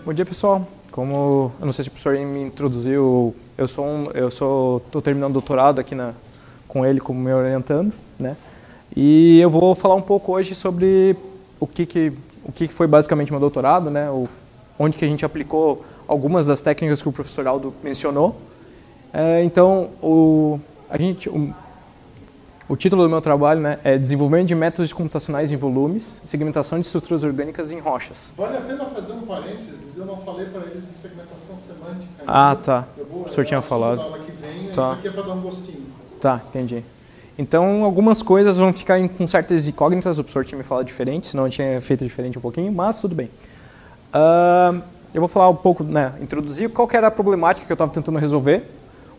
Bom dia, pessoal. Como eu não sei se o professor me introduziu, estou terminando doutorado aqui com ele como me orientando, né? E eu vou falar um pouco hoje sobre o que foi basicamente meu doutorado, né? Onde que a gente aplicou algumas das técnicas que o professor Aldo mencionou. Então, o título do meu trabalho, né, é Desenvolvimento de métodos computacionais em volumes, segmentação de estruturas orgânicas em rochas. Vale a pena fazer um parênteses, eu não falei para eles de segmentação semântica. Ah, tá. O senhor tinha falado. Na aula que vem, tá. Isso aqui é para dar um gostinho. Tá, entendi. Então, algumas coisas vão ficar com certas incógnitas, o professor tinha me falado diferente, senão eu tinha feito diferente um pouquinho, mas tudo bem. Eu vou falar um pouco, né, introduzir qual que era a problemática que eu estava tentando resolver,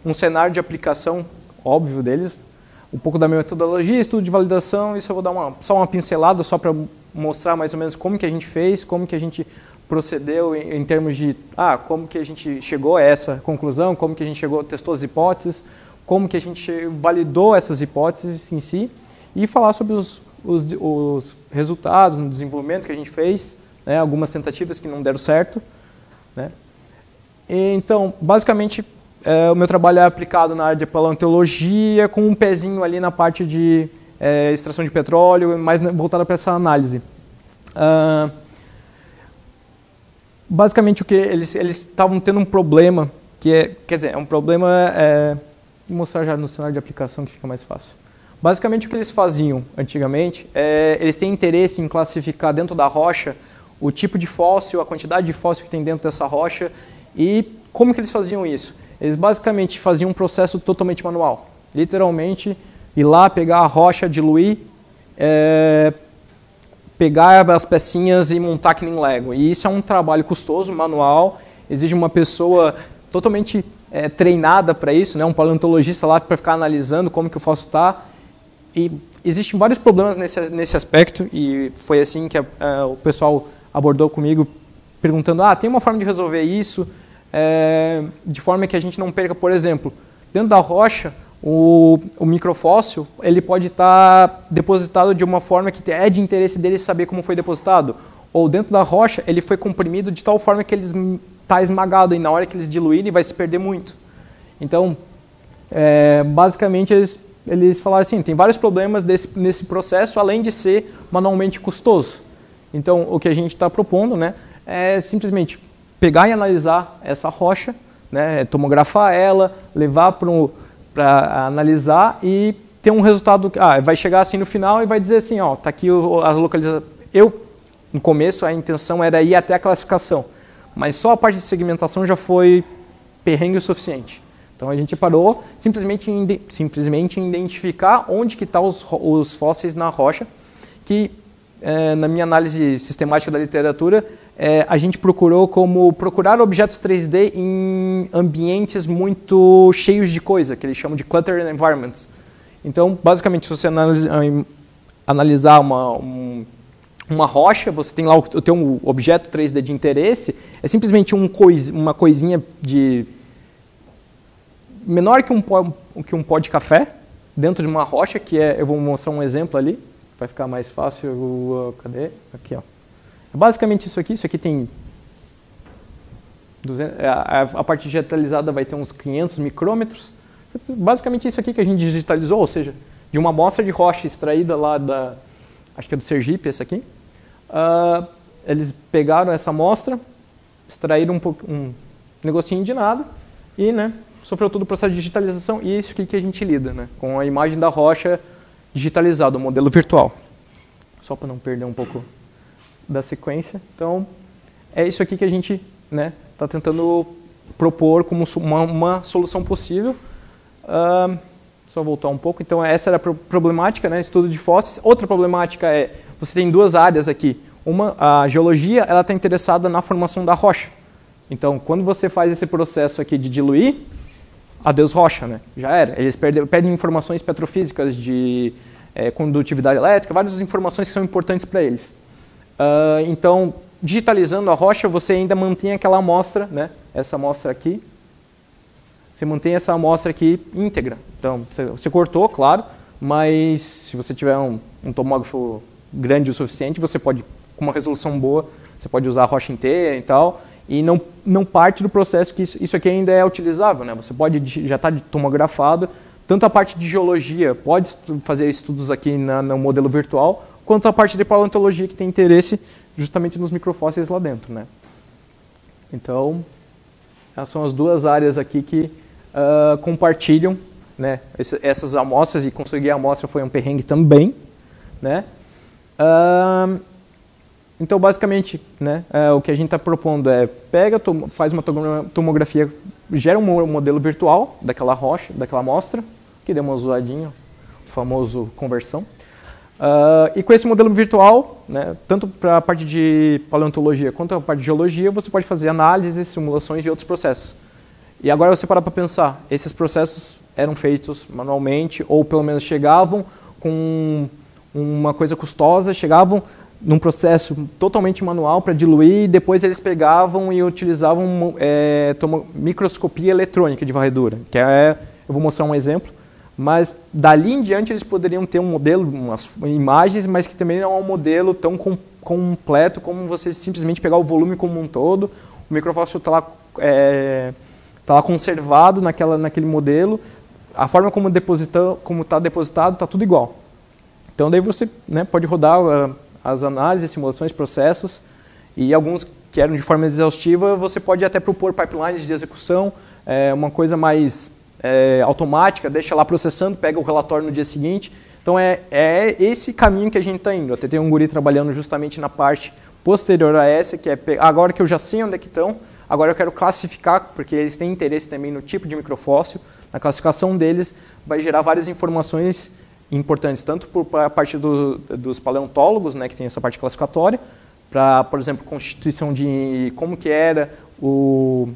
um cenário de aplicação óbvio deles, um pouco da minha metodologia, estudo de validação, isso eu vou dar só uma pincelada, só para mostrar mais ou menos como que a gente fez, como que a gente procedeu em termos de, como que a gente chegou a essa conclusão, como que a gente testou as hipóteses, como que a gente validou essas hipóteses em si, e falar sobre os resultados no desenvolvimento que a gente fez, né, algumas tentativas que não deram certo, né. Então, basicamente, o meu trabalho é aplicado na área de paleontologia, com um pezinho ali na parte de extração de petróleo, mais voltada para essa análise. Basicamente, eles estavam tendo um problema, vou mostrar já no cenário de aplicação que fica mais fácil. Basicamente, o que eles faziam antigamente, eles têm interesse em classificar dentro da rocha o tipo de fóssil, a quantidade de fóssil que tem dentro dessa rocha, e como que eles faziam isso? Eles basicamente faziam um processo totalmente manual. Literalmente, ir lá, pegar a rocha, diluir, pegar as pecinhas e montar que nem Lego. E isso é um trabalho custoso, manual, exige uma pessoa totalmente treinada para isso, né? Um paleontologista lá para ficar analisando como que o fóssil está. E existem vários problemas nesse aspecto, e foi assim que o pessoal abordou comigo, perguntando, tem uma forma de resolver isso, de forma que a gente não perca, por exemplo, dentro da rocha, o microfóssil ele pode estar depositado de uma forma que é de interesse deles saber como foi depositado, ou dentro da rocha ele foi comprimido de tal forma que ele está esmagado e na hora que eles diluírem vai se perder muito. Então, basicamente eles falaram assim, tem vários problemas nesse processo, além de ser manualmente custoso. Então, o que a gente está propondo, né, é simplesmente pegar e analisar essa rocha, né, tomografar ela, levar para analisar e ter um resultado, vai chegar assim no final e vai dizer assim, está aqui as localizações. No começo, a intenção era ir até a classificação, mas só a parte de segmentação já foi perrengue o suficiente. Então a gente parou simplesmente em identificar onde que estão os fósseis na rocha, que na minha análise sistemática da literatura, a gente procurou procurar objetos 3D em ambientes muito cheios de coisa, que eles chamam de cluttered environments. Então, basicamente, se você analisar uma rocha, você tem lá o teu objeto 3D de interesse, é simplesmente uma coisinha menor que um pó de café, dentro de uma rocha, eu vou mostrar um exemplo ali, vai ficar mais fácil. Cadê? Aqui, ó. Basicamente isso aqui tem... a parte digitalizada vai ter uns 500 micrômetros. Basicamente isso aqui que a gente digitalizou, ou seja, de uma amostra de rocha extraída lá acho que é do Sergipe, essa aqui. Eles pegaram essa amostra, extraíram um negocinho de nada e, né, sofreu todo o processo de digitalização, e é isso aqui que a gente lida, né, com a imagem da rocha digitalizada, o modelo virtual. Só para não perder um pouco da sequência. Então, é isso aqui que a gente está tentando propor como uma solução possível. Só voltar um pouco. Então, essa era a problemática, né, estudo de fósseis. Outra problemática você tem duas áreas aqui. A geologia está interessada na formação da rocha. Então, quando você faz esse processo aqui de diluir, adeus rocha, né? Já era. Eles perdem informações petrofísicas de condutividade elétrica, várias informações que são importantes para eles. Então, digitalizando a rocha, você ainda mantém aquela amostra, né? Essa amostra aqui. Você mantém essa amostra aqui íntegra. Então, você cortou, claro, mas se você tiver um tomógrafo grande o suficiente, você pode, com uma resolução boa, você pode usar a rocha inteira e tal, e não parte do processo que isso aqui ainda é utilizável, né? Você pode, já está tomografado, tanto a parte de geologia, pode fazer estudos aqui no modelo virtual, quanto a parte de paleontologia, que tem interesse justamente nos microfósseis lá dentro, né? Então, essas são as duas áreas aqui que compartilham, né, essas amostras, e conseguir a amostra foi um perrengue também, né? Então, basicamente, né, o que a gente está propondo é faz uma tomografia, gera um modelo virtual daquela rocha, daquela amostra, que deu uma zoadinha, o famoso conversão. E com esse modelo virtual, né, tanto para a parte de paleontologia quanto a parte de geologia, você pode fazer análises, simulações de outros processos. E agora você para pensar, esses processos eram feitos manualmente, ou pelo menos chegavam com uma coisa custosa, chegavam num processo totalmente manual para diluir, e depois eles pegavam e utilizavam microscopia eletrônica de varredura, que eu vou mostrar um exemplo, mas dali em diante eles poderiam ter um modelo, umas imagens, mas que também não é um modelo tão completo como você simplesmente pegar o volume como um todo, o microfóssil está lá conservado naquele modelo, a forma como está depositado está tudo igual. Então daí você, né, pode rodar as análises, simulações, processos, e alguns que eram de forma exaustiva, você pode até propor pipelines de execução, uma coisa mais automática, deixa lá processando, pega o relatório no dia seguinte. Então é esse caminho que a gente está indo. Até tem um guri trabalhando justamente na parte posterior a essa, que é agora que eu já sei onde é que estão, agora eu quero classificar, porque eles têm interesse também no tipo de microfóssil. Na classificação deles vai gerar várias informações importantes, tanto para a parte dos paleontólogos, né, que tem essa parte classificatória, para, por exemplo, constituição de como que era o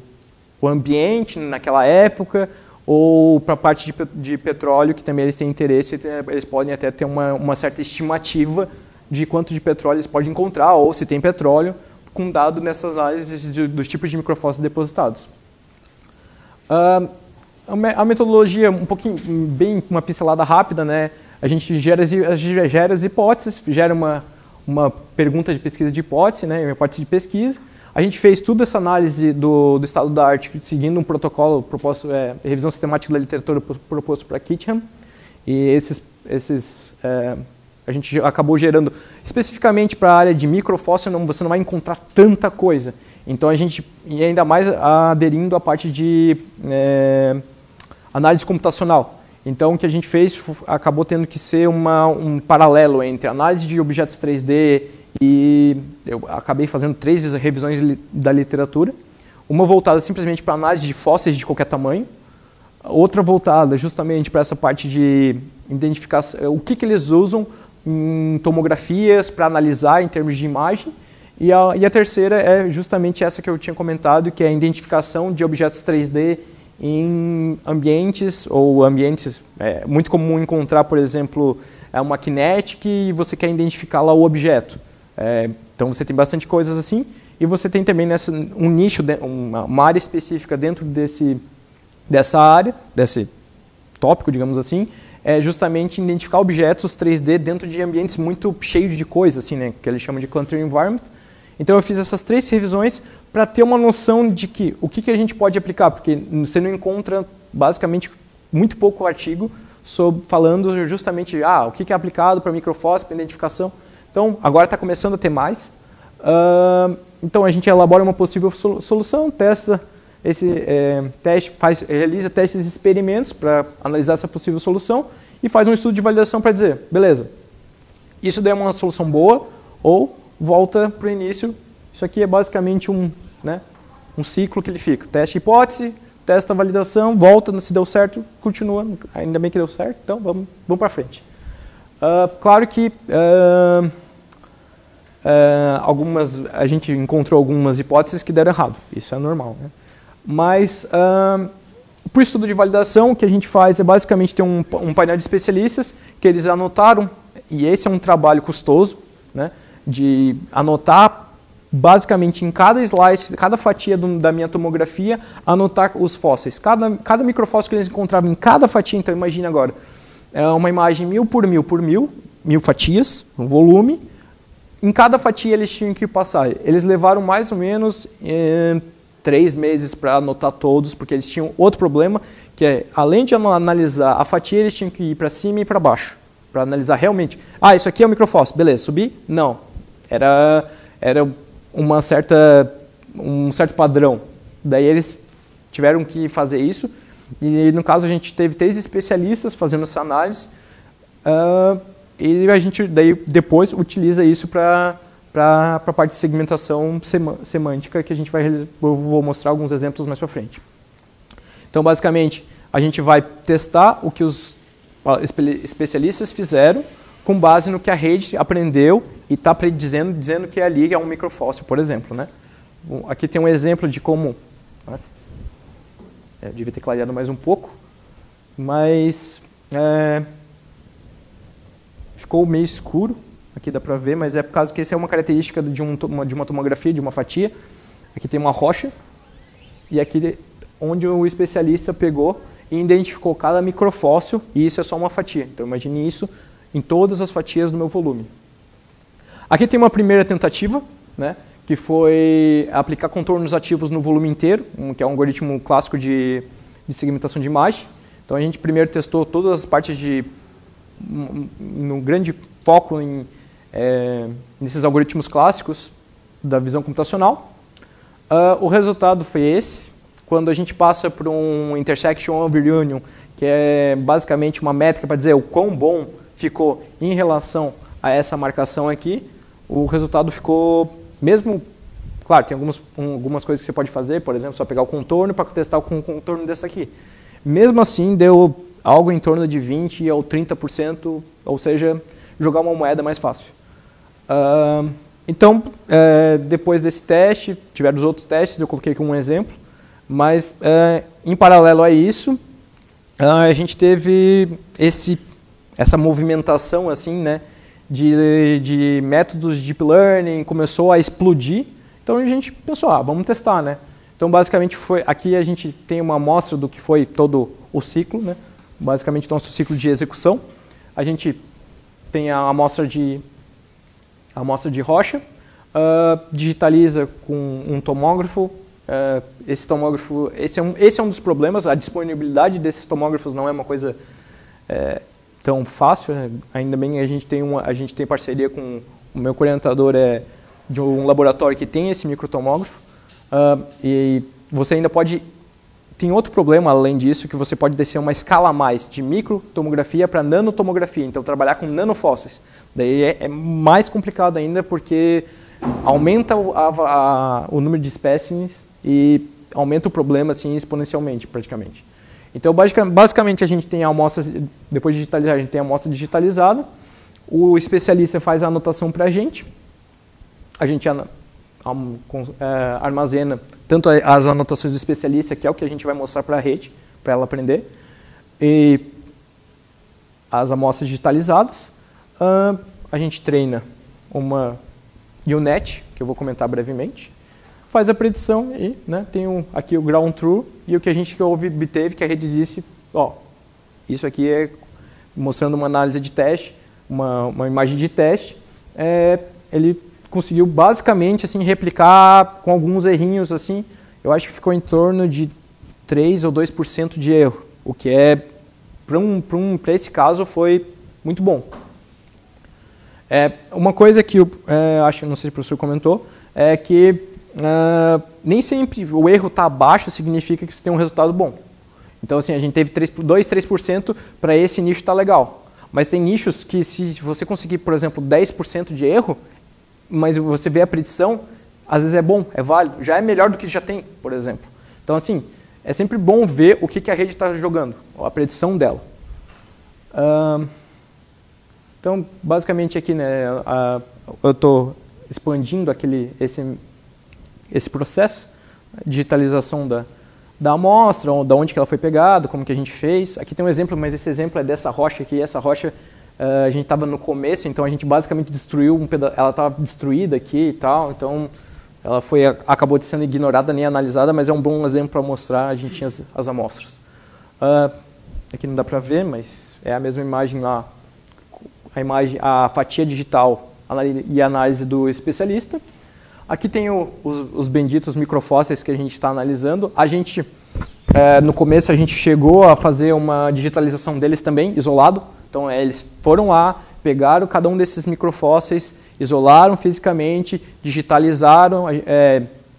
ambiente naquela época, ou para a parte de petróleo, que também eles têm interesse, eles podem até ter uma certa estimativa de quanto de petróleo eles podem encontrar, ou se tem petróleo, com dado nessas análises dos tipos de microfósseis depositados. A metodologia, um pouquinho, bem uma pincelada rápida, né? A gente gera as hipóteses, gera uma pergunta de pesquisa de hipótese, né? Uma hipótese de pesquisa. A gente fez toda essa análise do estado da arte seguindo um protocolo proposto, revisão sistemática da literatura proposto para Kitcham. E a gente acabou gerando, especificamente para a área de microfóssil, você não vai encontrar tanta coisa. Então a gente, e ainda mais aderindo à parte de análise computacional. Então o que a gente fez acabou tendo que ser um paralelo entre análise de objetos 3D e eu acabei fazendo 3 revisões da literatura. Uma voltada simplesmente para análise de fósseis de qualquer tamanho, outra voltada justamente para essa parte de identificação, o que eles usam em tomografias para analisar em termos de imagem, e a terceira é justamente essa que eu tinha comentado, que é a identificação de objetos 3D em ambientes, muito comum encontrar, por exemplo, uma Kinetic e você quer identificar lá o objeto. Então você tem bastante coisas assim, e você tem também um nicho, uma área específica dentro dessa área, desse tópico, digamos assim, é justamente identificar objetos 3D dentro de ambientes muito cheios de coisas, assim, né, que eles chamam de cluster environment. Então eu fiz essas 3 revisões para ter uma noção de o que a gente pode aplicar, porque você não encontra basicamente muito pouco artigo falando justamente o que é aplicado para microfóssil, para identificação. Então agora está começando a ter mais. Então a gente elabora uma possível solução, testa esse teste, realiza testes e experimentos para analisar essa possível solução e faz um estudo de validação para dizer, beleza, isso daí é uma solução boa, ou volta para o início. Isso aqui é basicamente um ciclo que ele fica. Teste hipótese, testa a validação, volta, se deu certo, continua. Ainda bem que deu certo, então vamos para frente. Claro que a gente encontrou algumas hipóteses que deram errado. Isso é normal, né? Mas, para o estudo de validação, o que a gente faz é basicamente ter um painel de especialistas que eles anotaram, e esse é um trabalho custoso, né, de anotar basicamente em cada slice, cada fatia da minha tomografia, anotar os fósseis. Cada microfóssil que eles encontravam em cada fatia, então imagine agora, é uma imagem 1000 por 1000 por 1000 fatias, um volume, em cada fatia eles tinham que passar. Eles levaram mais ou menos 3 meses para anotar todos, porque eles tinham outro problema, que é, além de analisar a fatia, eles tinham que ir para cima e para baixo, para analisar realmente. Ah, isso aqui é o microfósforo, beleza, subi? Não. Era um certo padrão. Daí eles tiveram que fazer isso, e no caso a gente teve 3 especialistas fazendo essa análise, e a gente daí depois utiliza isso para a parte de segmentação semântica, que a gente vou mostrar alguns exemplos mais para frente. Então, basicamente, a gente vai testar o que os especialistas fizeram com base no que a rede aprendeu e está dizendo que ali é um microfóssil, por exemplo, né? Aqui tem um exemplo de como... Eu devia ter clareado mais um pouco, mas ficou meio escuro. Aqui dá para ver, mas é por causa que essa é uma característica de uma tomografia, de uma fatia. Aqui tem uma rocha, e aqui onde o especialista pegou e identificou cada microfóssil, e isso é só uma fatia. Então imagine isso em todas as fatias do meu volume. Aqui tem uma primeira tentativa, né, que foi aplicar contornos ativos no volume inteiro, que é um algoritmo clássico de segmentação de imagem. Então a gente primeiro testou todas as partes no grande foco nesses algoritmos clássicos da visão computacional. O resultado foi esse. Quando a gente passa por um intersection over union, que é basicamente uma métrica para dizer o quão bom ficou em relação a essa marcação aqui, o resultado ficou, mesmo, claro, tem algumas coisas que você pode fazer, por exemplo, só pegar o contorno para testar com o contorno desse aqui. Mesmo assim, deu algo em torno de 20% ou 30%, ou seja, jogar uma moeda mais fácil. Então, depois desse teste, tiveram os outros testes, eu coloquei aqui um exemplo, mas em paralelo a isso, a gente teve essa movimentação assim, né, de métodos de deep learning, começou a explodir, então a gente pensou, vamos testar, né? Então basicamente aqui a gente tem uma amostra do que foi todo o ciclo, né? Basicamente nosso ciclo de execução. A gente tem a amostra de rocha, digitaliza com um tomógrafo. Esse tomógrafo, esse é um dos problemas, a disponibilidade desses tomógrafos não é uma coisa tão fácil, né? Ainda bem a gente tem parceria com o meu orientador, de um laboratório que tem esse microtomógrafo, e você ainda pode... Tem outro problema além disso, que você pode descer uma escala a mais de microtomografia para nanotomografia, então trabalhar com nanofósseis. Daí é mais complicado ainda, porque aumenta o número de espécimes e aumenta o problema assim, exponencialmente, praticamente. Então, basicamente, a gente tem a amostra, depois de digitalizar, a gente tem a amostra digitalizada, o especialista faz a anotação para a gente armazena tanto as anotações do especialista, que é o que a gente vai mostrar para a rede, para ela aprender, e as amostras digitalizadas. A gente treina uma UNet, que eu vou comentar brevemente, faz a predição e, né, tem aqui o ground truth, e o que a gente obteve, que a rede disse, isso aqui é mostrando uma análise de teste, uma imagem de teste, ele conseguiu basicamente assim, replicar com alguns errinhos, assim, eu acho que ficou em torno de 3 ou 2% de erro, o que para esse caso foi muito bom. Uma coisa que acho, não sei se o professor comentou, é que nem sempre o erro está abaixo significa que você tem um resultado bom. Então, assim, a gente teve 3% para esse nicho está legal. Mas tem nichos que, se você conseguir, por exemplo, 10% de erro, mas você vê a predição, às vezes é bom, é válido, já é melhor do que já tem, por exemplo. Então, assim, é sempre bom ver o que a rede está jogando, a predição dela. Então, basicamente aqui, né, eu estou expandindo esse processo, digitalização da amostra, da onde que ela foi pegada, como que a gente fez. Aqui tem um exemplo, mas esse exemplo é dessa rocha aqui. Essa rocha, a gente estava no começo, então a gente basicamente destruiu um pedaço, ela estava destruída aqui e tal, então ela acabou de sendo ignorada, nem analisada, mas é um bom exemplo para mostrar, a gente tinha as amostras. Aqui não dá para ver, mas é a mesma imagem lá, a fatia digital e análise do especialista. Aqui tem os benditos microfósseis que a gente está analisando. A gente, no começo, a gente chegou a fazer uma digitalização deles também, isolado. Então, eles foram lá, pegaram cada um desses microfósseis, isolaram fisicamente, digitalizaram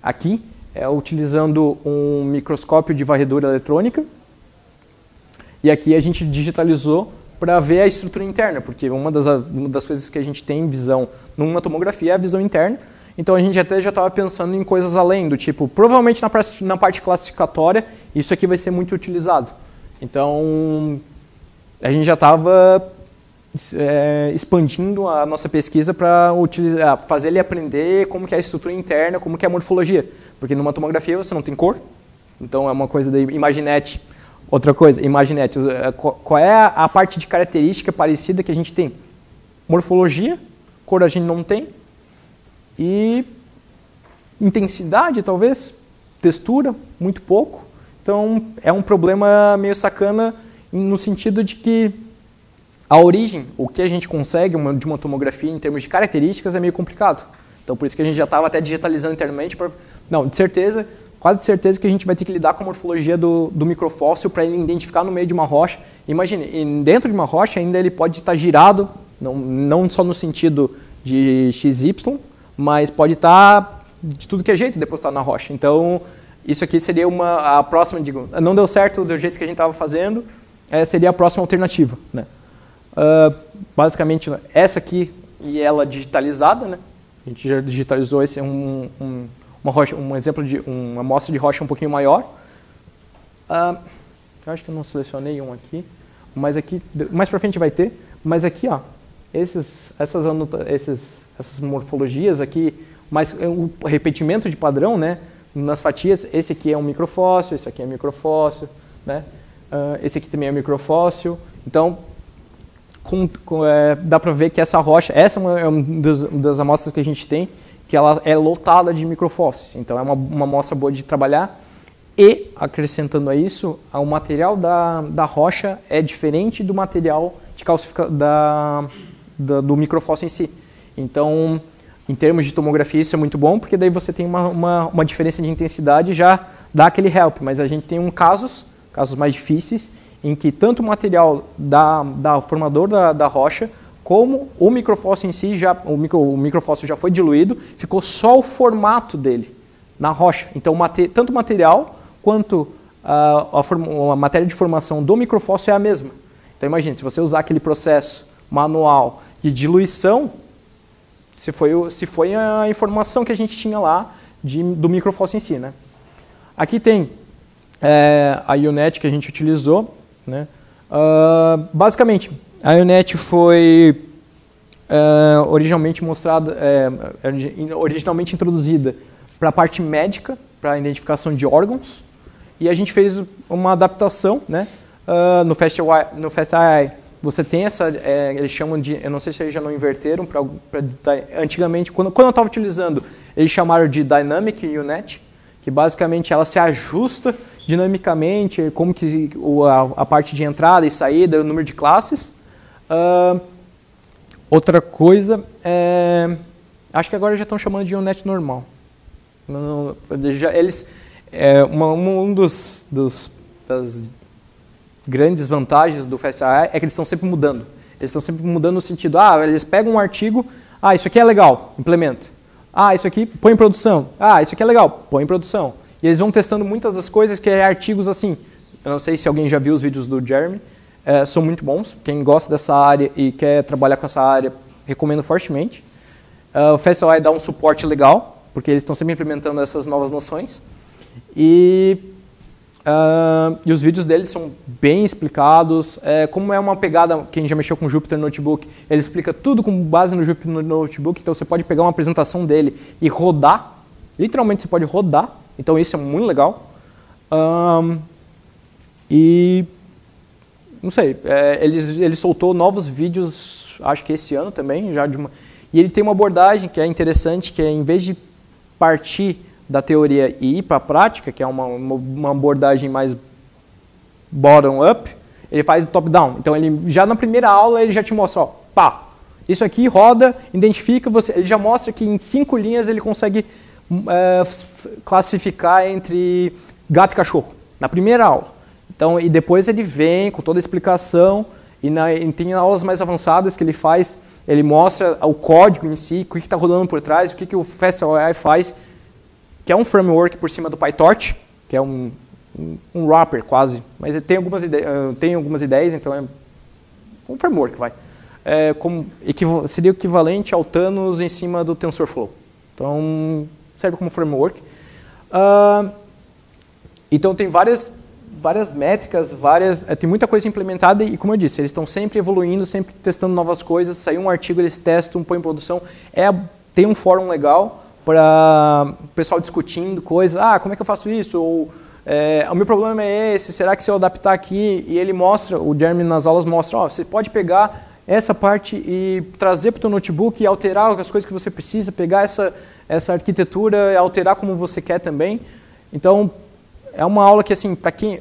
aqui, utilizando um microscópio de varredura eletrônica. E aqui a gente digitalizou para ver a estrutura interna, porque uma das coisas que a gente tem visão numa tomografia é a visão interna. Então a gente até já estava pensando em coisas além, do tipo, provavelmente na parte classificatória, isso aqui vai ser muito utilizado. Então a gente já estava expandindo a nossa pesquisa para fazer ele aprender como que é a estrutura interna, como que é a morfologia. Porque numa tomografia você não tem cor, então é uma coisa da Imaginet. Outra coisa, Imaginet, qual é a parte de característica parecida que a gente tem? Morfologia, cor a gente não tem, e intensidade, talvez, textura, muito pouco. Então, é um problema meio sacana no sentido de que a origem, o que a gente consegue de uma tomografia em termos de características é meio complicado. Então, por isso que a gente já estava até digitalizando internamente. Não, de certeza, quase de certeza que a gente vai ter que lidar com a morfologia do microfóssil para ele identificar no meio de uma rocha. Imagine, dentro de uma rocha ainda ele pode estar girado, não só no sentido de XY, mas pode estar de tudo que é jeito depositar na rocha. Então, isso aqui seria a próxima, não deu certo do jeito que a gente estava fazendo, seria a próxima alternativa, né? Basicamente, essa aqui e ela digitalizada, né? A gente já digitalizou esse uma rocha, um exemplo de uma amostra de rocha um pouquinho maior. Eu acho que eu não selecionei um aqui, mas aqui mais para frente vai ter. Mas aqui, ó, essas morfologias aqui, mais o repetimento de padrão, né? Nas fatias, esse aqui é um microfóssil, esse aqui é microfóssil, né? Esse aqui também é microfóssil. Então, dá para ver que essa rocha, essa é uma das amostras que a gente tem, que ela é lotada de microfósseis. Então, é uma amostra boa de trabalhar. E, acrescentando a isso, o material da rocha é diferente do material de do microfóssil em si. Então, em termos de tomografia, isso é muito bom, porque daí você tem uma diferença de intensidade e já dá aquele help. Mas a gente tem casos mais difíceis, em que tanto o material da formador da rocha, como o microfóssil em si, o microfóssil já foi diluído, ficou só o formato dele na rocha. Então, tanto o material quanto a matéria de formação do microfóssil é a mesma. Então, imagine, se você usar aquele processo manual de diluição, se foi a informação que a gente tinha lá do microfóssil em si, né? Aqui tem a IONET que a gente utilizou, né? Basicamente, a IONET foi originalmente introduzida para a parte médica, para a identificação de órgãos, e a gente fez uma adaptação, né? No FastAI você tem eles chamam de, eu não sei se eles já não inverteram, antigamente, quando eu estava utilizando, eles chamaram de Dynamic IONET, que basicamente ela se ajusta dinamicamente, como que a parte de entrada e saída, o número de classes. Outra coisa, acho que agora já estão chamando de IONET normal. Das grandes vantagens do FastAI é que eles estão sempre mudando. Eles estão sempre mudando no sentido, eles pegam um artigo, isso aqui é legal, implementa. Isso aqui põe em produção. Isso aqui é legal, põe em produção. E eles vão testando muitas das coisas que artigos assim. Eu não sei se alguém já viu os vídeos do Jeremy, são muito bons. Quem gosta dessa área e quer trabalhar com essa área, recomendo fortemente. O FastAI dá um suporte legal, porque eles estão sempre implementando essas novas noções. E os vídeos deles são bem explicados. Como é uma pegada, quem já mexeu com o Jupyter Notebook, ele explica tudo com base no Jupyter Notebook, então você pode pegar uma apresentação dele e rodar. Literalmente você pode rodar, então isso é muito legal. E não sei, ele soltou novos vídeos, acho que esse ano também, e ele tem uma abordagem que é interessante, que é em vez de partir da teoria e ir para a prática, que é uma abordagem mais bottom-up, ele faz o top-down. Então, ele já na primeira aula, ele já te mostra, Isso aqui roda, identifica, ele já mostra que em 5 linhas ele consegue classificar entre gato e cachorro, na primeira aula. Então, e depois ele vem com toda a explicação, e tem aulas mais avançadas que ele faz, ele mostra o código em si, o que está rodando por trás, o que o FastAI faz, que é um framework por cima do PyTorch, que é um wrapper quase, mas ele tem algumas ideias, então é um framework, vai. Seria equivalente ao Thanos em cima do TensorFlow. Então, serve como framework. Então, tem várias métricas, tem muita coisa implementada e, como eu disse, eles estão sempre evoluindo, sempre testando novas coisas. Saiu um artigo, eles testam, põem em produção. Tem um fórum legal para o pessoal discutindo coisas. Como é que eu faço isso? Ou, o meu problema é esse, será que se eu adaptar aqui? E ele mostra, o Jeremy nas aulas mostra, você pode pegar essa parte e trazer para o teu notebook e alterar as coisas que você precisa, pegar essa arquitetura e alterar como você quer também. Então, é uma aula que, assim, para quem...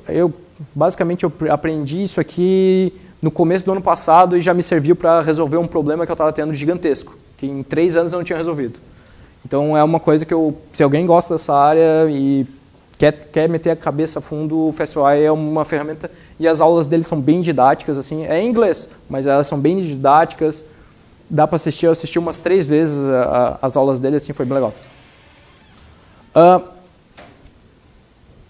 Basicamente, eu aprendi isso aqui no começo do ano passado e já me serviu para resolver um problema que eu estava tendo gigantesco, que em 3 anos eu não tinha resolvido. Então, é uma coisa que se alguém gosta dessa área e quer meter a cabeça a fundo, o FastAI é uma ferramenta, e as aulas dele são bem didáticas, assim, é em inglês, mas elas são bem didáticas, dá para assistir, eu assisti umas 3 vezes as aulas dele, assim, foi bem legal.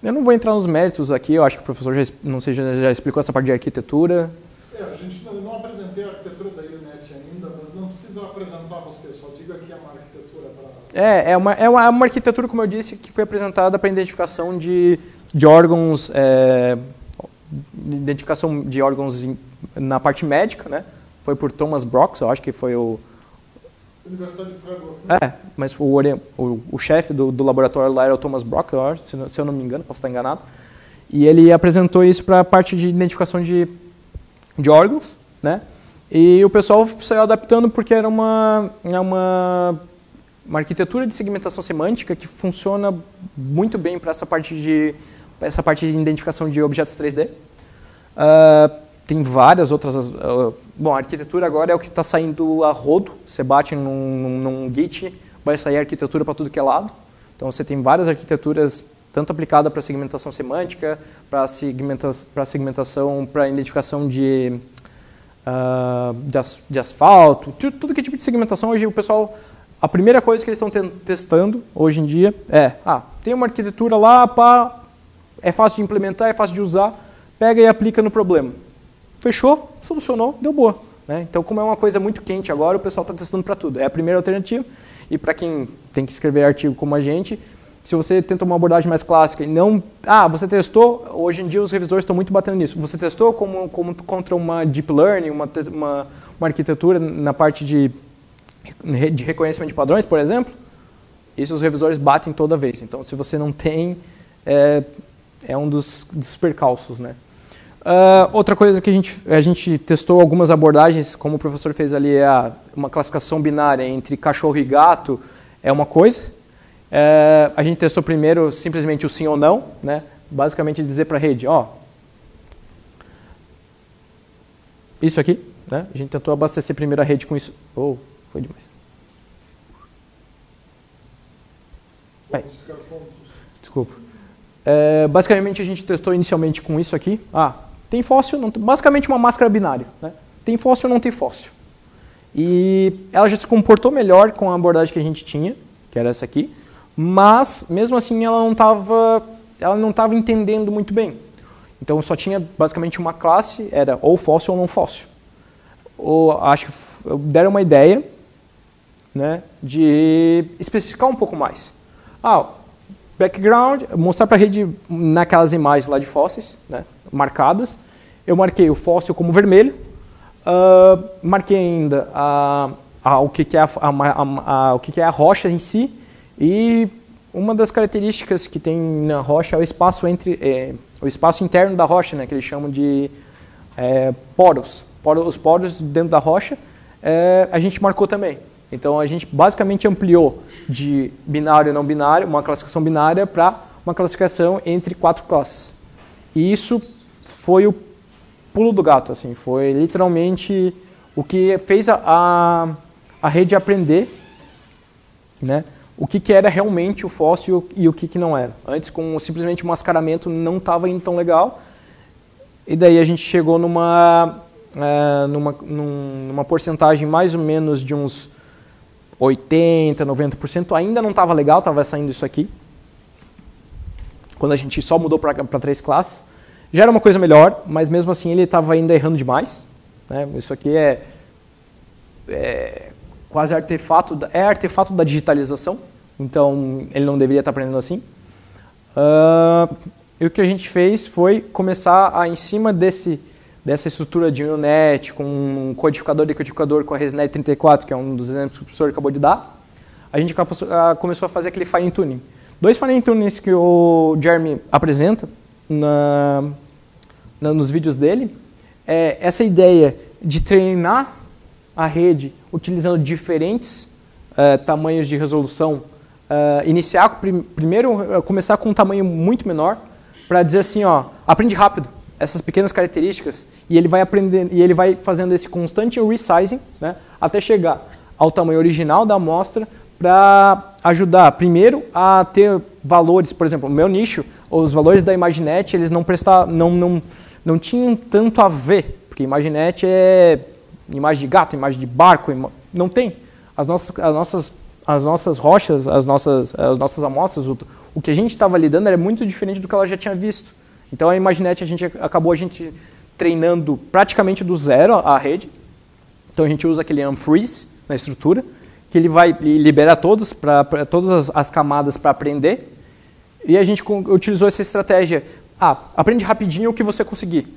Eu não vou entrar nos méritos aqui, eu acho que o professor já explicou essa parte de arquitetura. A gente não apresentei a arquitetura da UNet ainda, mas não precisa apresentar você, só diga que é uma arquitetura para... É uma arquitetura, como eu disse, que foi apresentada para identificação de órgãos, na parte médica, né? Foi por Thomas Brox, eu acho que foi o... Universidade de Freiburg. Mas o chefe do laboratório lá era o Thomas Brock, se eu não me engano, posso estar enganado. E ele apresentou isso para a parte de identificação de órgãos, né? E o pessoal saiu adaptando porque era uma arquitetura de segmentação semântica que funciona muito bem para essa parte de identificação de objetos 3D. Tem várias outras... Bom, a arquitetura agora é o que está saindo a rodo. Você bate num Git, vai sair arquitetura para tudo que é lado. Então, você tem várias arquiteturas, tanto aplicada para segmentação semântica, para segmentação, para identificação de asfalto, tudo que é tipo de segmentação. Hoje, o pessoal... A primeira coisa que eles estão testando, hoje em dia, tem uma arquitetura lá, é fácil de implementar, é fácil de usar, pega e aplica no problema. Fechou, solucionou, deu boa. Né? Então, como é uma coisa muito quente agora, o pessoal está testando para tudo. É a primeira alternativa. E para quem tem que escrever artigo como a gente, se você tenta uma abordagem mais clássica e não... você testou, hoje em dia os revisores estão muito batendo nisso. Você testou como contra uma deep learning, uma arquitetura na parte de reconhecimento de padrões, por exemplo? Isso os revisores batem toda vez. Então, se você não tem, é um dos percalços, né? Outra coisa que a gente testou algumas abordagens, como o professor fez ali, uma classificação binária entre cachorro e gato é uma coisa. A gente testou primeiro simplesmente o sim ou não, né? Basicamente dizer para a rede, isso aqui, né? A gente tentou abastecer primeiro a rede com isso. Foi demais. Desculpa. Basicamente a gente testou inicialmente com isso aqui. Tem fóssil, não, basicamente uma máscara binária. Né? Tem fóssil ou não tem fóssil. E ela já se comportou melhor com a abordagem que a gente tinha, que era essa aqui, mas mesmo assim ela não estava entendendo muito bem. Então só tinha basicamente uma classe, era ou fóssil ou não fóssil. Acho que deram uma ideia, né, de especificar um pouco mais. Background, mostrar para a rede naquelas imagens lá de fósseis, né, marcadas. Eu marquei o fóssil como vermelho, marquei ainda o que é a rocha em si, e uma das características que tem na rocha é o espaço o espaço interno da rocha, né, que eles chamam de poros. Os poros dentro da rocha, a gente marcou também. Então, a gente basicamente ampliou de binário e não binário, uma classificação binária, para uma classificação entre 4 classes. E isso foi o pulo do gato, assim, foi literalmente o que fez a rede aprender, né, o que era realmente o fóssil e o que não era. Antes, com simplesmente o mascaramento, não estava indo tão legal. E daí a gente chegou numa porcentagem mais ou menos de uns 80%, 90%. Ainda não estava legal, estava saindo isso aqui. Quando a gente só mudou para 3 classes. Já era uma coisa melhor, mas mesmo assim ele estava ainda errando demais. Né? Isso aqui é quase artefato da digitalização. Então ele não deveria estar aprendendo assim. E o que a gente fez foi começar em cima dessa estrutura de UNet, com um codificador e decodificador com a ResNet 34, que é um dos exemplos que o professor acabou de dar, a gente começou a fazer aquele fine tuning. 2 fine tunings que o Jeremy apresenta nos vídeos dele é essa ideia de treinar a rede utilizando diferentes tamanhos de resolução, começar com um tamanho muito menor, para dizer assim, ó, aprende rápido essas pequenas características, e ele vai aprendendo, e ele vai fazendo esse constante resizing, né, até chegar ao tamanho original da amostra, para ajudar primeiro a ter valores. Por exemplo, no meu nicho, os valores da ImageNet, eles não tinham tanto a ver, porque ImageNet é imagem de gato, imagem de barco, não tem. As nossas rochas, as nossas amostras, o que a gente estava lidando era muito diferente do que ela já tinha visto. Então a ImageNet acabou treinando praticamente do zero a rede. Então a gente usa aquele unfreeze na estrutura, que ele vai liberar todas as camadas para aprender. E a gente utilizou essa estratégia. Aprende rapidinho o que você conseguir.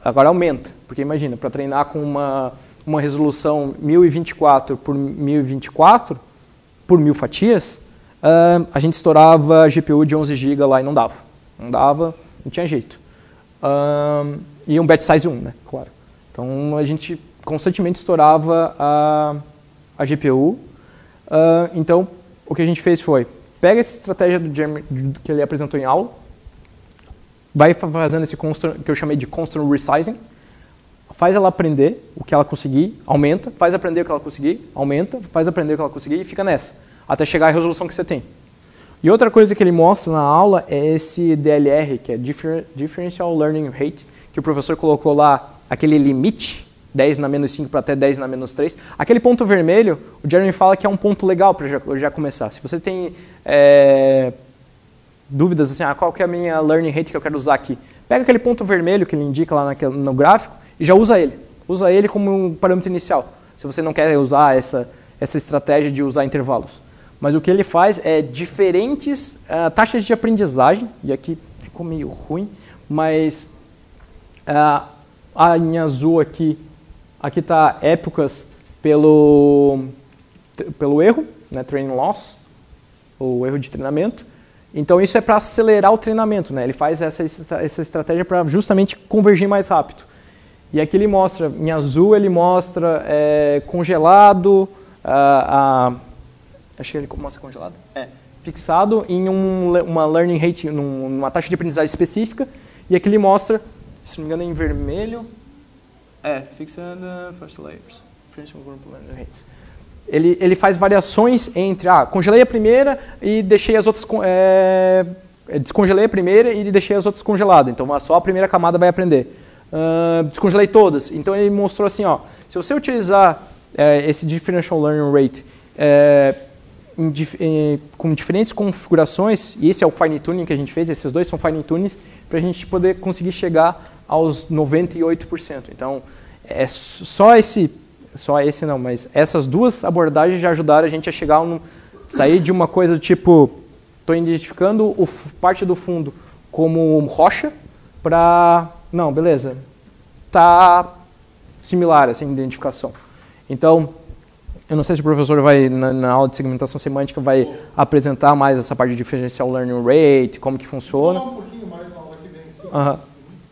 Agora aumenta, porque imagina, para treinar com uma resolução 1024 por 1024, por 1000 fatias, a gente estourava GPU de 11 GB lá e não dava. Não tinha jeito. E um batch size 1, né? Claro. Então a gente constantemente estourava a GPU. Então o que a gente fez foi, pega essa estratégia do Jeremy, que ele apresentou em aula, vai fazendo esse que eu chamei de constant resizing, faz ela aprender o que ela conseguir, aumenta, faz aprender o que ela conseguir, aumenta, faz aprender o que ela conseguir e fica nessa, até chegar à resolução que você tem. E outra coisa que ele mostra na aula é esse DLR, que é Differential Learning Rate, que o professor colocou lá aquele limite, 10 na menos 5 para até 10 na menos 3. Aquele ponto vermelho, o Jeremy fala que é um ponto legal para já começar. Se você tem dúvidas assim, qual que é a minha learning rate que eu quero usar aqui, pega aquele ponto vermelho que ele indica lá no gráfico e já usa ele. Usa ele como um parâmetro inicial, se você não quer usar essa estratégia de usar intervalos. Mas o que ele faz é diferentes taxas de aprendizagem, e aqui ficou meio ruim, mas em azul aqui está épocas pelo erro, né, training loss, o erro de treinamento. Então isso é para acelerar o treinamento, né? Ele faz essa estratégia para justamente convergir mais rápido. E aqui ele mostra, em azul ele mostra congelado, acho que ele mostra congelado? Fixado em uma learning rate, numa taxa de aprendizagem específica, e aqui ele mostra, se não me engano é em vermelho, fixed first layers, learning rate. Ele faz variações entre, congelei a primeira e deixei as outras, descongelei a primeira e deixei as outras congeladas, então só a primeira camada vai aprender. Descongelei todas, então ele mostrou assim, se você utilizar esse Differential Learning Rate com diferentes configurações, e esse é o fine tuning que a gente fez, esses dois são fine tunings, para a gente poder conseguir chegar aos 98%. Então, mas essas duas abordagens já ajudaram a gente a chegar sair de uma coisa do tipo, estou identificando parte do fundo como rocha, para, não, beleza, está similar essa identificação. Então, eu não sei se o professor vai, na aula de segmentação semântica, vai apresentar mais essa parte de Differential Learning Rate, como que funciona. Vou falar um pouquinho mais na aula que vem, sim.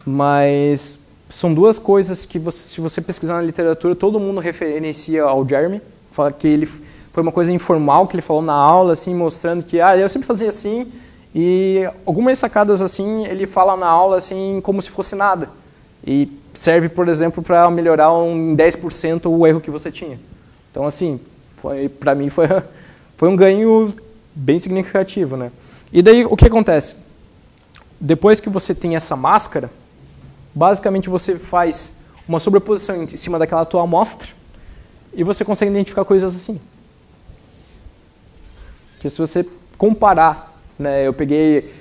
Mas são duas coisas que, se você pesquisar na literatura, todo mundo referencia ao Jeremy. Fala que ele foi uma coisa informal que ele falou na aula, assim, mostrando que eu sempre fazia assim, e algumas sacadas assim ele fala na aula assim como se fosse nada. E serve, por exemplo, para melhorar em 10% o erro que você tinha. Então, assim, para mim foi um ganho bem significativo, né? E daí, o que acontece? Depois que você tem essa máscara, basicamente você faz uma sobreposição em cima daquela tua amostra e você consegue identificar coisas assim. Que se você comparar, né, eu peguei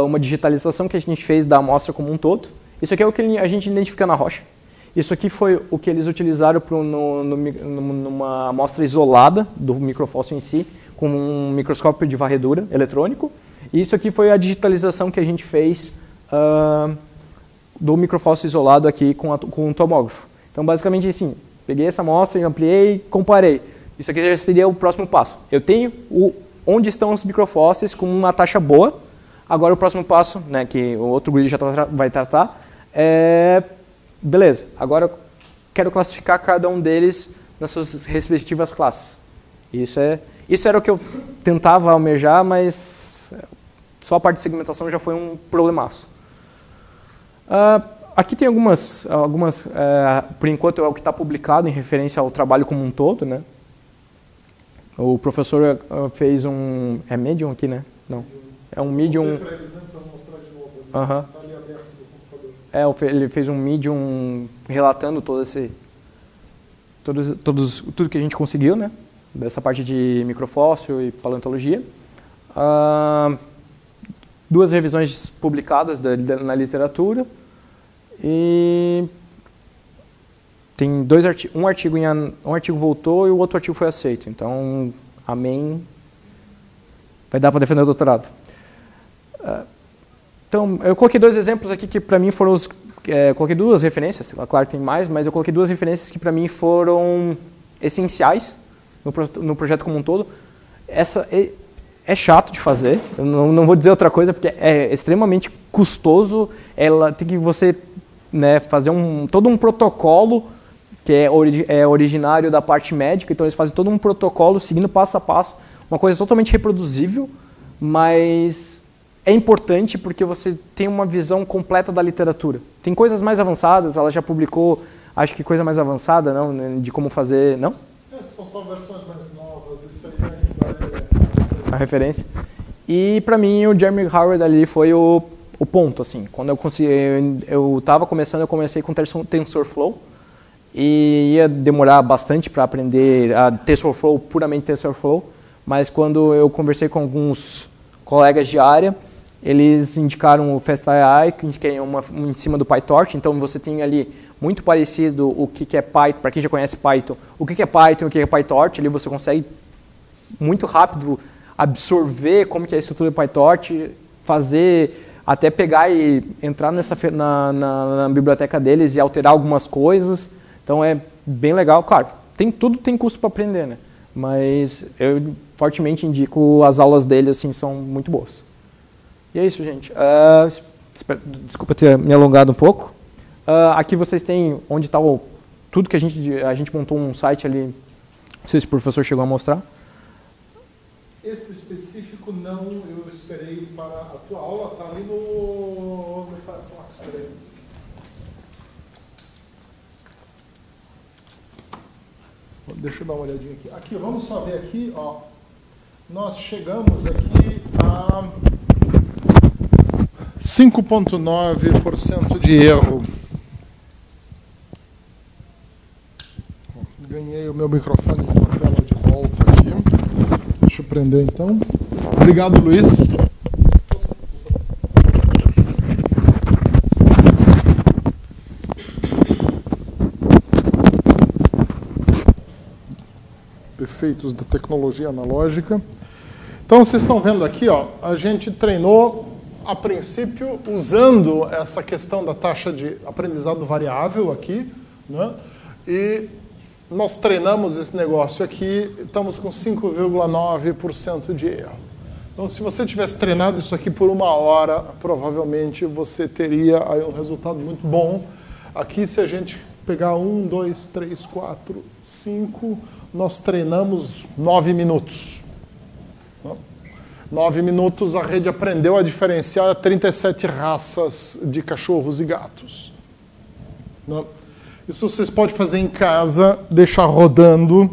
uma digitalização que a gente fez da amostra como um todo. Isso aqui é o que a gente identifica na rocha. Isso aqui foi o que eles utilizaram numa amostra isolada do microfóssil em si, com um microscópio de varredura eletrônico. E isso aqui foi a digitalização que a gente fez do microfóssil isolado aqui com um tomógrafo. Então, basicamente, assim, peguei essa amostra, ampliei, comparei. Isso aqui já seria o próximo passo. Eu tenho onde estão os microfósseis com uma taxa boa. Agora, o próximo passo, né, que o outro grid já vai tratar, beleza, agora eu quero classificar cada um deles nas suas respectivas classes. Isso era o que eu tentava almejar, mas só a parte de segmentação já foi um problemaço. Aqui tem algumas por enquanto é o que está publicado em referência ao trabalho como um todo, né? O professor fez um... É Medium aqui, né? Não. É um Medium... Tá ali aberto no computador. Ele fez um Medium relatando tudo que a gente conseguiu, né? Dessa parte de microfóssil e paleontologia. 2 revisões publicadas na literatura. E tem um artigo voltou e o outro artigo foi aceito. Então, amém. Vai dar para defender o doutorado. Então, eu coloquei 2 exemplos aqui que para mim foram os... coloquei 2 referências, claro que tem mais, mas eu coloquei 2 referências que para mim foram essenciais no projeto como um todo. Essa é chato de fazer, eu não vou dizer outra coisa, porque é extremamente custoso. Tem que você, né, fazer todo um protocolo que é originário da parte médica, então eles fazem todo um protocolo seguindo passo a passo, uma coisa totalmente reproduzível, mas é importante porque você tem uma visão completa da literatura. Tem coisas mais avançadas, ela já publicou, acho que coisa mais avançada, não, de como fazer, não? São só versões mais novas, isso aí ainda é... A referência. E para mim o Jeremy Howard ali foi o ponto, assim. Quando eu estava começando, eu comecei com TensorFlow, e ia demorar bastante para aprender a TensorFlow, puramente TensorFlow, mas quando eu conversei com alguns colegas de área, eles indicaram o FastAI, que é em cima do PyTorch, então você tem ali muito parecido o que é Python, para quem já conhece Python, o que é Python e o que é PyTorch, ali você consegue muito rápido absorver como que é a estrutura do PyTorch, fazer, até pegar e entrar na biblioteca deles e alterar algumas coisas. Então é bem legal. Claro, tudo tem custo para aprender, né? Mas eu fortemente indico as aulas dele, assim, são muito boas. E é isso, gente. Desculpa ter me alongado um pouco. Aqui vocês têm onde está tudo que a gente montou um site ali. Não sei se o professor chegou a mostrar. Este específico não, eu esperei para a tua aula, está ali no Firefox. Peraí. Deixa eu dar uma olhadinha aqui. Aqui, vamos só ver aqui, ó. Nós chegamos aqui a 5,9% de erro. Ganhei o meu microfone com a tela de volta aqui. Deixa eu prender então. Obrigado, Luiz. Defeitos da tecnologia analógica. Então, vocês estão vendo aqui, ó, a gente treinou, a princípio, usando essa questão da taxa de aprendizado variável aqui, né? E nós treinamos esse negócio aqui, estamos com 5,9% de erro. Então, se você tivesse treinado isso aqui por 1 hora, provavelmente você teria aí um resultado muito bom. Aqui, se a gente pegar 1, 2, 3, 4, 5, nós treinamos 9 minutos. 9 minutos, a rede aprendeu a diferenciar 37 raças de cachorros e gatos. Não? Isso vocês podem fazer em casa, deixar rodando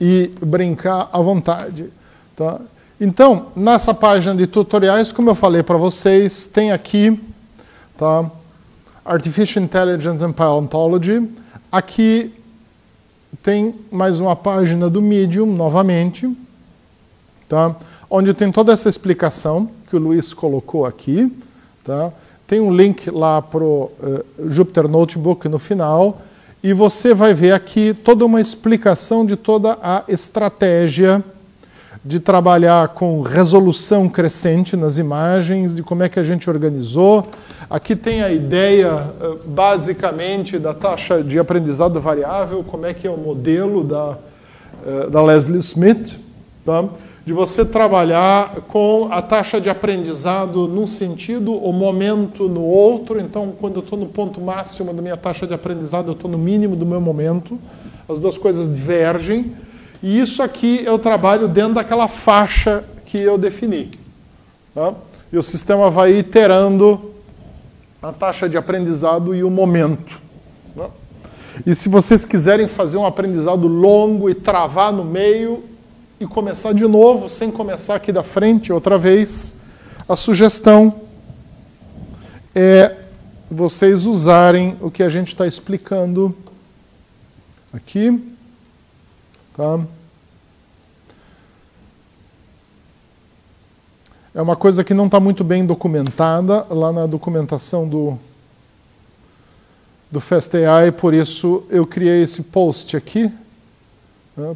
e brincar à vontade. Tá? Então, nessa página de tutoriais, como eu falei para vocês, tem aqui, tá, Artificial Intelligence and Paleontology. Aqui tem mais uma página do Medium, novamente, tá, onde tem toda essa explicação que o Luiz colocou aqui. Tá? Tem um link lá para o Jupyter Notebook no final, e você vai ver aqui toda uma explicação de toda a estratégia de trabalhar com resolução crescente nas imagens, de como é que a gente organizou. Aqui tem a ideia, basicamente, da taxa de aprendizado variável, como é que é o modelo da Leslie Smith, tá? De você trabalhar com a taxa de aprendizado num sentido, o momento no outro. Então, quando eu estou no ponto máximo da minha taxa de aprendizado, eu estou no mínimo do meu momento. As duas coisas divergem. E isso aqui eu trabalho dentro daquela faixa que eu defini. Tá? E o sistema vai iterando a taxa de aprendizado e o momento. Tá? E se vocês quiserem fazer um aprendizado longo e travar no meio e começar de novo, sem começar aqui da frente outra vez, a sugestão é vocês usarem o que a gente está explicando aqui. Tá? É uma coisa que não está muito bem documentada lá na documentação do FastAI, por isso eu criei esse post aqui.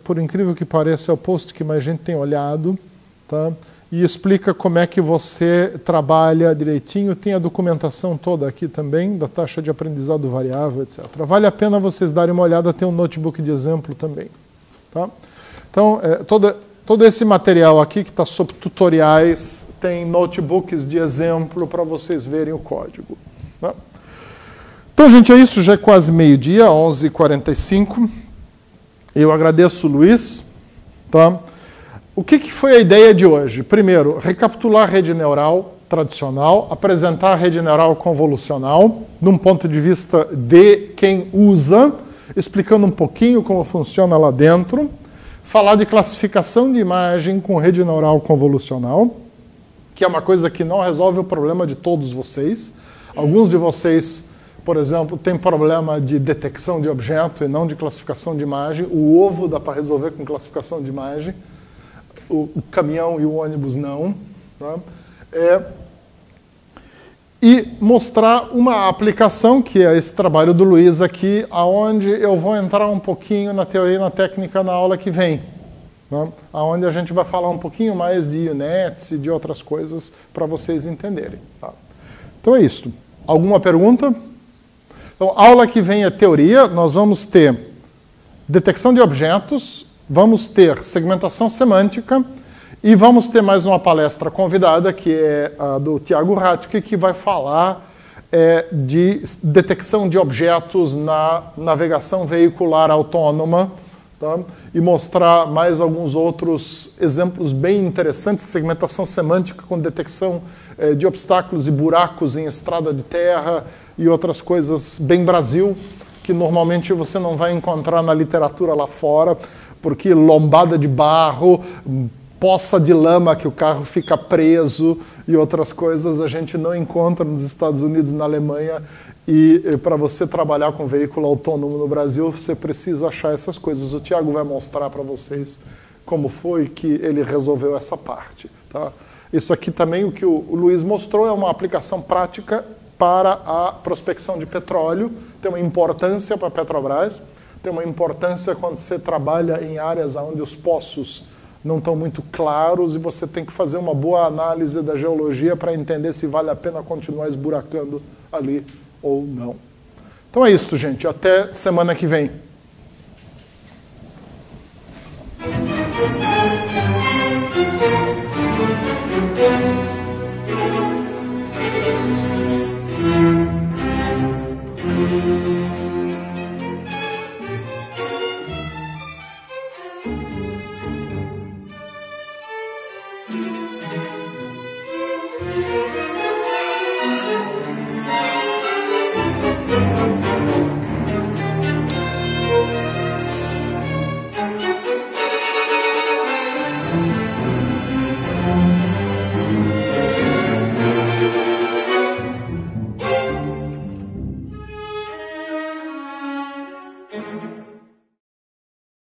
Por incrível que pareça, é o post que mais gente tem olhado. Tá? E explica como é que você trabalha direitinho. Tem a documentação toda aqui também, da taxa de aprendizado variável, etc. Vale a pena vocês darem uma olhada, tem um notebook de exemplo também. Tá? Então, todo esse material aqui que está sob tutoriais, tem notebooks de exemplo para vocês verem o código. Tá? Então, gente, é isso. Já é quase meio-dia, 11h45. Eu agradeço o Luiz. Tá? O que foi a ideia de hoje? Primeiro, recapitular a rede neural tradicional, apresentar a rede neural convolucional, de um ponto de vista de quem usa, explicando um pouquinho como funciona lá dentro, falar de classificação de imagem com rede neural convolucional, que é uma coisa que não resolve o problema de todos vocês. Alguns de vocês, por exemplo, têm problema de detecção de objeto e não de classificação de imagem. O ovo dá para resolver com classificação de imagem, o caminhão e o ônibus não. Tá? E mostrar uma aplicação, que é esse trabalho do Luiz aqui, onde eu vou entrar um pouquinho na teoria e na técnica na aula que vem. Né? Onde a gente vai falar um pouquinho mais de UNets e de outras coisas para vocês entenderem. Tá? Então é isso. Alguma pergunta? Então, aula que vem é teoria. Nós vamos ter detecção de objetos, vamos ter segmentação semântica, e vamos ter mais uma palestra convidada, que é a do Tiago Ratke, que vai falar de detecção de objetos na navegação veicular autônoma, tá? E mostrar mais alguns outros exemplos bem interessantes, segmentação semântica com detecção de obstáculos e buracos em estrada de terra e outras coisas bem Brasil, que normalmente você não vai encontrar na literatura lá fora, porque lombada de barro, poça de lama que o carro fica preso e outras coisas a gente não encontra nos Estados Unidos, na Alemanha, e para você trabalhar com veículo autônomo no Brasil, você precisa achar essas coisas. O Tiago vai mostrar para vocês como foi que ele resolveu essa parte. Tá? Isso aqui também, o que o Luiz mostrou, é uma aplicação prática para a prospecção de petróleo, tem uma importância para a Petrobras, tem uma importância quando você trabalha em áreas onde os poços não estão muito claros e você tem que fazer uma boa análise da geologia para entender se vale a pena continuar esburacando ali ou não. Então é isso, gente. Até semana que vem.